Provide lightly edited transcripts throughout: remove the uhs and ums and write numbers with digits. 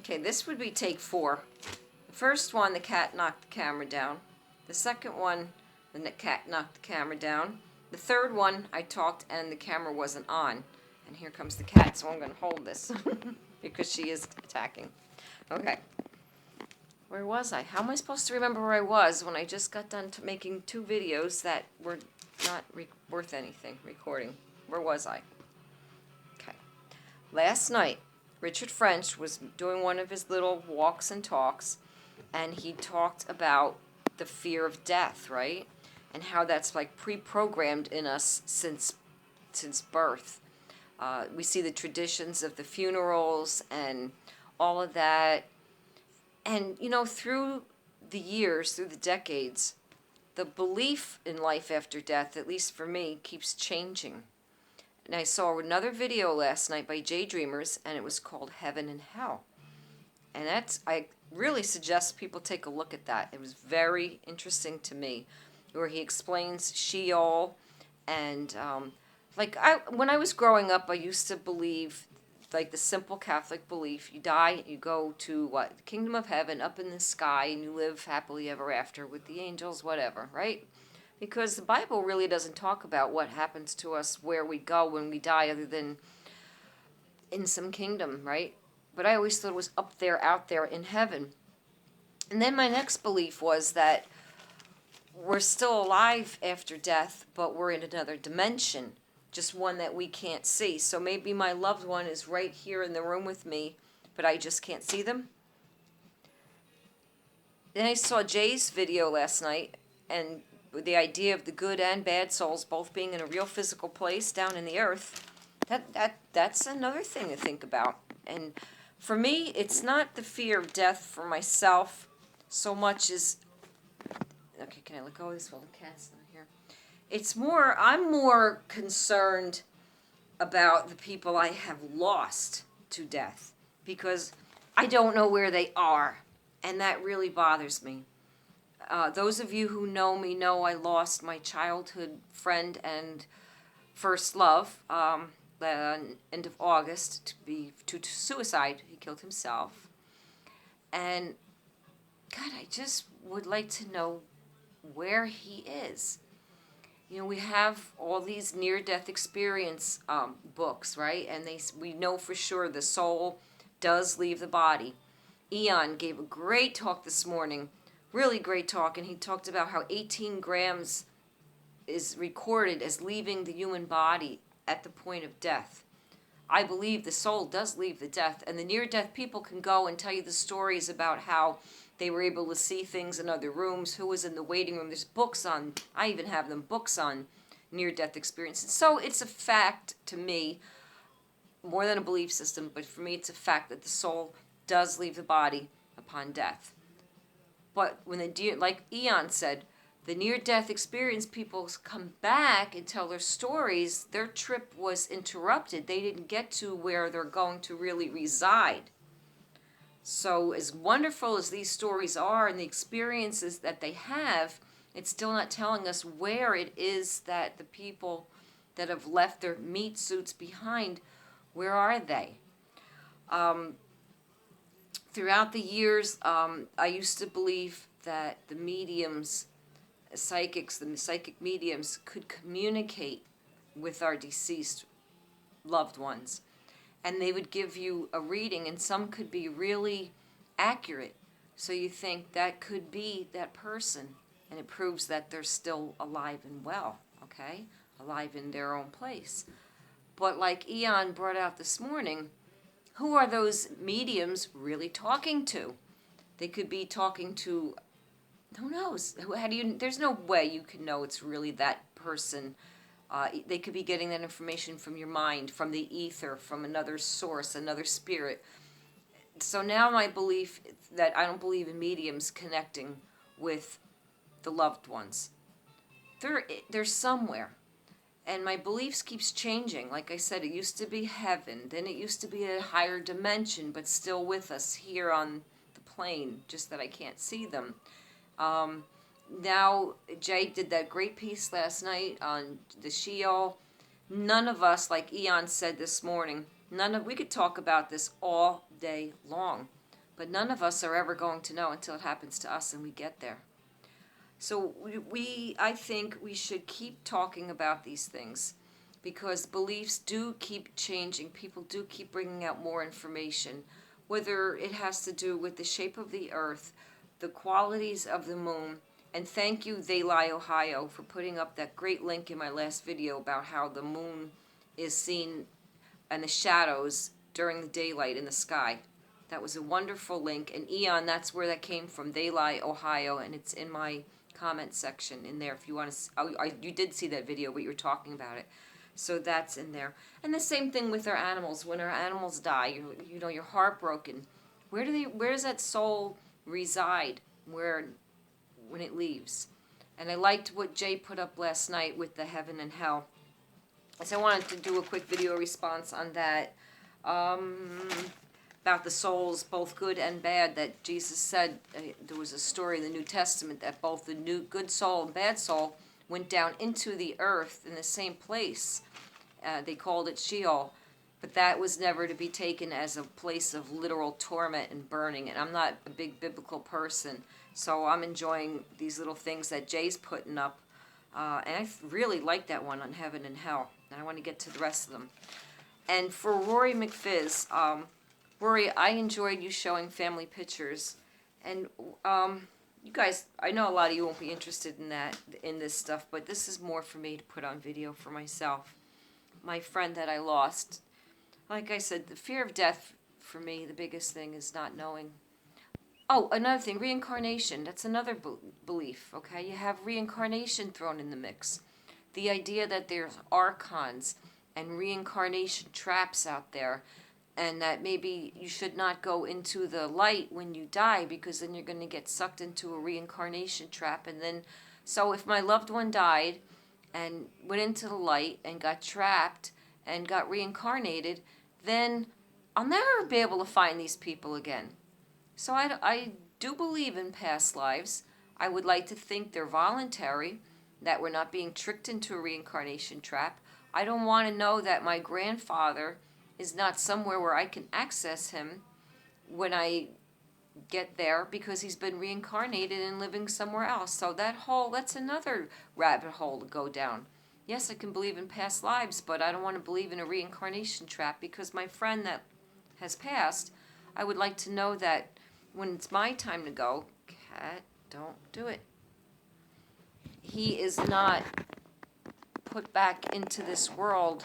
Okay, this would be take 4. The first one, the cat knocked the camera down. The second one, the cat knocked the camera down. The third one, I talked and the camera wasn't on. And here comes the cat, so I'm going to hold this because she is attacking. Okay. Where was I? How am I supposed to remember where I was when I just got done making 2 videos that were not worth anything, recording? Where was I? Okay. Last night, Richard French was doing one of his little walks and talks, and he talked about the fear of death, right? And how that's like pre-programmed in us since birth. We see the traditions of the funerals and all of that. And, you know, through the years, through the decades, the belief in life after death, at least for me, keeps changing. And I saw another video last night by JayDreamerz, and it was called Heaven and Hell. And I really suggest people take a look at that. It was very interesting to me, where he explains Sheol. And when I was growing up, I used to believe, like the simple Catholic belief, you die, you go to what? The kingdom of heaven, up in the sky, and you live happily ever after with the angels, whatever, right? Because the Bible really doesn't talk about what happens to us, where we go when we die, other than in some kingdom, right? But I always thought it was up there, out there in heaven. And then my next belief was that we're still alive after death, but we're in another dimension, just one that we can't see. So maybe my loved one is right here in the room with me, but I just can't see them. Then I saw Jay's video last night, and the idea of the good and bad souls both being in a real physical place down in the earth, that's another thing to think about. And for me, it's not the fear of death for myself so much as, okay, can I let go of this while the cat's not here? It's more, I'm more concerned about the people I have lost to death, because I don't know where they are, and that really bothers me. Those of you who know me know I lost my childhood friend and first love end of August to suicide. He killed himself. And God, I just would like to know where he is. You know, we have all these near-death experience books, right? And we know for sure the soul does leave the body. Eon gave a great talk this morning, really great talk, and he talked about how 18 grams is recorded as leaving the human body at the point of death. I believe the soul does leave the death, and the near-death people can go and tell you the stories about how they were able to see things in other rooms, who was in the waiting room. There's books on, I even have them, books on near-death experiences. So it's a fact to me, more than a belief system, but for me it's a fact that the soul does leave the body upon death. But when like Eon said, the near-death experience people come back and tell their stories, their trip was interrupted. They didn't get to where they're going to really reside. So as wonderful as these stories are and the experiences that they have, it's still not telling us where it is that the people that have left their meat suits behind, where are they? Throughout the years, I used to believe that the mediums, the psychic mediums could communicate with our deceased loved ones. And they would give you a reading, and some could be really accurate. So you think that could be that person, and it proves that they're still alive and well, okay? Alive in their own place. But like Eon brought out this morning, who are those mediums really talking to? They could be talking to, who knows? There's no way you can know it's really that person. They could be getting that information from your mind, from the ether, from another source, another spirit. So now my belief that I don't believe in mediums connecting with the loved ones. They're somewhere. And my beliefs keeps changing. Like I said, it used to be heaven. Then it used to be a higher dimension, but still with us here on the plane, just that I can't see them. Now, Jay did that great piece last night on the Sheol. None of us, like Eon said this morning, we could talk about this all day long. But none of us are ever going to know until it happens to us and we get there. So I think we should keep talking about these things, because beliefs do keep changing. People do keep bringing out more information, whether it has to do with the shape of the earth, the qualities of the moon. And thank you, They Lie Ohio, for putting up that great link in my last video about how the moon is seen and the shadows during the daylight in the sky. That was a wonderful link. And Eon, that's where that came from, They Lie Ohio, and it's in my comment section in there if you want to. You did see that video, but you were talking about it. So that's in there. And the same thing with our animals. When our animals die, you're heartbroken. Where does that soul reside when it leaves? And I liked what Jay put up last night with the heaven and hell. So I wanted to do a quick video response on that. About the souls, both good and bad, that Jesus said, there was a story in the New Testament that both the good soul and bad soul went down into the earth in the same place. They called it Sheol, but that was never to be taken as a place of literal torment and burning. And I'm not a big biblical person, so I'm enjoying these little things that Jay's putting up. And I really like that one on heaven and hell, and I want to get to the rest of them. And for Rory McFizz, Rory, I enjoyed you showing family pictures, and you guys, I know a lot of you won't be interested in this stuff, but this is more for me to put on video for myself. My friend that I lost, like I said, the fear of death for me, the biggest thing is not knowing. Oh, another thing, reincarnation. That's another belief. Okay, you have reincarnation thrown in the mix. The idea that there's archons and reincarnation traps out there, and that maybe you should not go into the light when you die, because then you're going to get sucked into a reincarnation trap. And then, so if my loved one died and went into the light and got trapped and got reincarnated, then I'll never be able to find these people again. So I do believe in past lives. I would like to think they're voluntary, that we're not being tricked into a reincarnation trap. I don't want to know that my grandfather is not somewhere where I can access him when I get there, because he's been reincarnated and living somewhere else. So that's another rabbit hole to go down. Yes, I can believe in past lives, but I don't want to believe in a reincarnation trap, because my friend that has passed, I would like to know that when it's my time to go, cat, don't do it. He is not put back into this world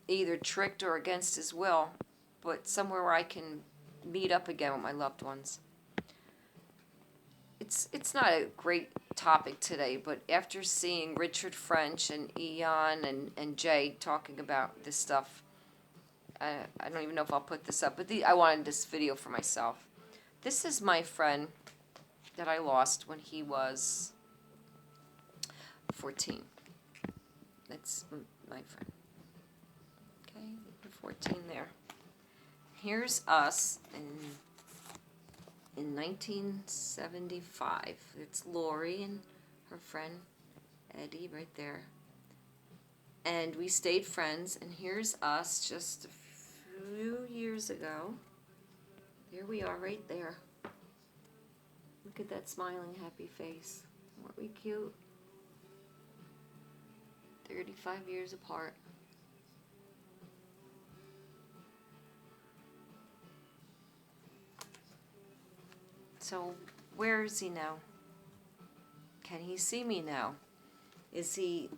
either tricked or against his will, but somewhere where I can meet up again with my loved ones. It's not a great topic today, but after seeing Richard French and Eon and Jay talking about this stuff, I don't even know if I'll put this up, but I wanted this video for myself. This is my friend that I lost when he was 14. That's my friend. 14 there. Here's us in 1975. It's Lori and her friend Eddie right there. And we stayed friends, and here's us just a few years ago. There we are right there. Look at that smiling, happy face. Weren't we cute? 35 years apart. So, where is he now? Can he see me now? Is he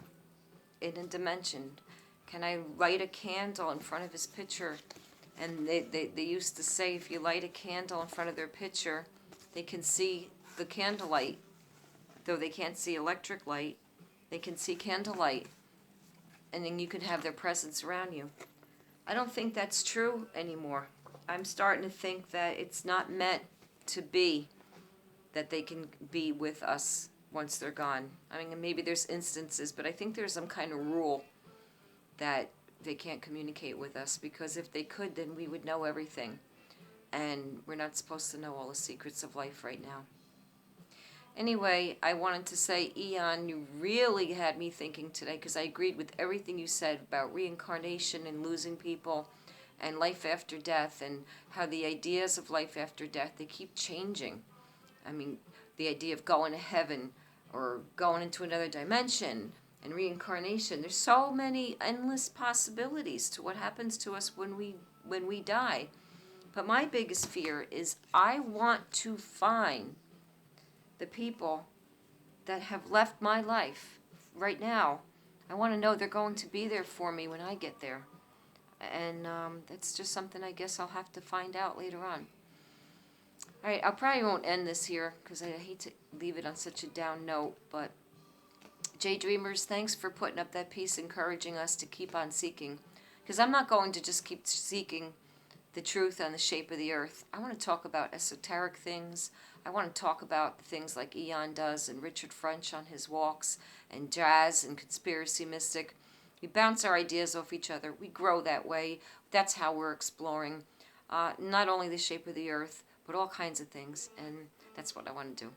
in a dimension? Can I light a candle in front of his picture? And they used to say if you light a candle in front of their picture, they can see the candlelight. Though they can't see electric light, they can see candlelight. And then you can have their presence around you. I don't think that's true anymore. I'm starting to think that it's not meant to be that they can be with us once they're gone. I mean, maybe there's instances, but I think there's some kind of rule that they can't communicate with us, because if they could, then we would know everything. And we're not supposed to know all the secrets of life right now. Anyway, I wanted to say, Eon, you really had me thinking today, because I agreed with everything you said about reincarnation and losing people and life after death, and how the ideas of life after death, they keep changing. I mean, the idea of going to heaven or going into another dimension and reincarnation. There's so many endless possibilities to what happens to us when we die. But my biggest fear is I want to find the people that have left my life right now. I want to know they're going to be there for me when I get there. And that's just something I guess I'll have to find out later on. All right, I probably won't end this here because I hate to leave it on such a down note. But JayDreamerz, thanks for putting up that piece, encouraging us to keep on seeking. Because I'm not going to just keep seeking the truth on the shape of the earth. I want to talk about esoteric things. I want to talk about things like Eon does and Richard French on his walks and jazz and conspiracy mystic. We bounce our ideas off each other. We grow that way. That's how we're exploring not only the shape of the earth, but all kinds of things. And that's what I want to do.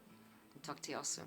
Talk to y'all soon.